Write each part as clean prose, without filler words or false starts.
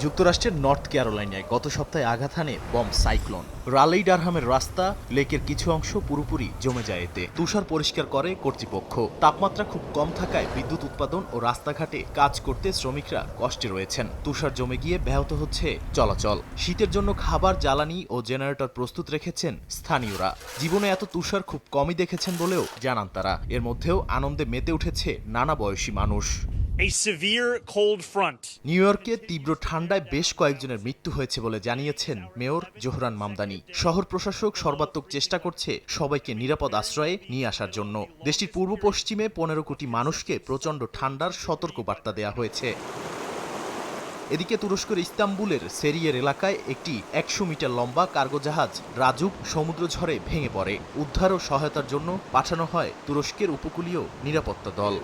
যুক্তরাষ্ট্রের নর্থ ক্যারোলাইনায় গত সপ্তাহে আঘাত হানে বম সাইক্লোন। রালেই ডারহামের রাস্তা, লেকের কিছু অংশ পুরোপুরি জমে যায় এতে। তুষার পরিষ্কার করে কর্তৃপক্ষ। তাপমাত্রা খুব কম থাকায় বিদ্যুৎ উৎপাদন ও রাস্তাঘাটে কাজ করতে শ্রমিকরা কষ্টে রয়েছেন। তুষার জমে গিয়ে ব্যাহত হচ্ছে চলাচল। শীতের জন্য খাবার, জ্বালানি ও জেনারেটর প্রস্তুত রেখেছেন স্থানীয়রা। জীবনে এত তুষার খুব কমই দেখেছেন বলেও জানান তারা। এর মধ্যেও আনন্দে মেতে উঠেছে নানা বয়সী মানুষ। A severe cold front. New ইয়র্কে তীব্র ঠান্ডায় বেশ কয়েকজনের মৃত্যু হয়েছে বলে জানিয়েছেন মেয়র জোহরান মামদানি। শহর প্রশাসক সর্বাত্মক চেষ্টা করছে সবাইকে নিরাপদ আশ্রয়ে নিয়ে আসার জন্য। দেশটির পূর্ব পশ্চিমে ১৫ কোটি মানুষকে প্রচণ্ড ঠান্ডার সতর্কবার্তা দেওয়া হয়েছে। এদিকে তুরস্কের ইস্তাম্বুলের সেরিয়ের এলাকায় একটি ১০০ মিটার লম্বা কার্গো জাহাজ রাজুক সমুদ্রঝড়ে ভেঙে পড়ে। উদ্ধার ও সহায়তার জন্য পাঠানো হয় তুরস্কের উপকূলীয় নিরাপত্তা দল।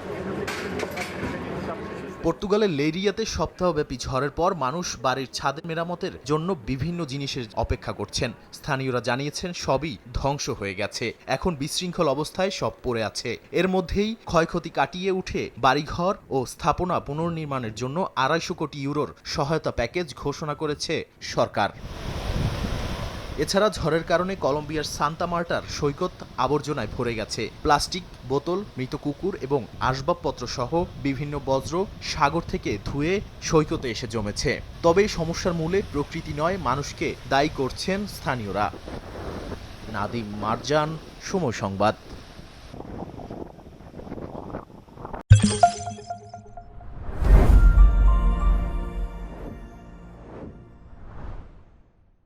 পর্তুগালের লেইরিয়াতে সপ্তাহব্যাপী ঝড়ের পর মানুষ বাড়ির ছাদের মেরামতের জন্য বিভিন্ন জিনিসের অপেক্ষা করছেন। স্থানীয়রা জানিয়েছেন সবই ধ্বংস হয়ে গেছে, এখন বিশৃঙ্খল অবস্থায় সব পড়ে আছে। এর মধ্যেই ক্ষয়ক্ষতি কাটিয়ে উঠে বাড়িঘর ও স্থাপনা পুনর্নির্মাণের জন্য ২৫০ কোটি ইউরোর সহায়তা প্যাকেজ ঘোষণা করেছে সরকার। এছাড়া ঝড়ের কারণে কলম্বিয়ার সান্তা মার্টার সৈকত আবর্জনায় ভরে গেছে। প্লাস্টিক, বোতল, মৃত কুকুর এবং আসবাবপত্র সহ বিভিন্ন বজ্র সাগর থেকে ধুয়ে সৈকতে এসে জমেছে। তবে সমস্যার মূলে প্রকৃতি নয়, মানুষকে দায়ী করছেন স্থানীয়রা। নাদিম মারজান, সময় সংবাদ।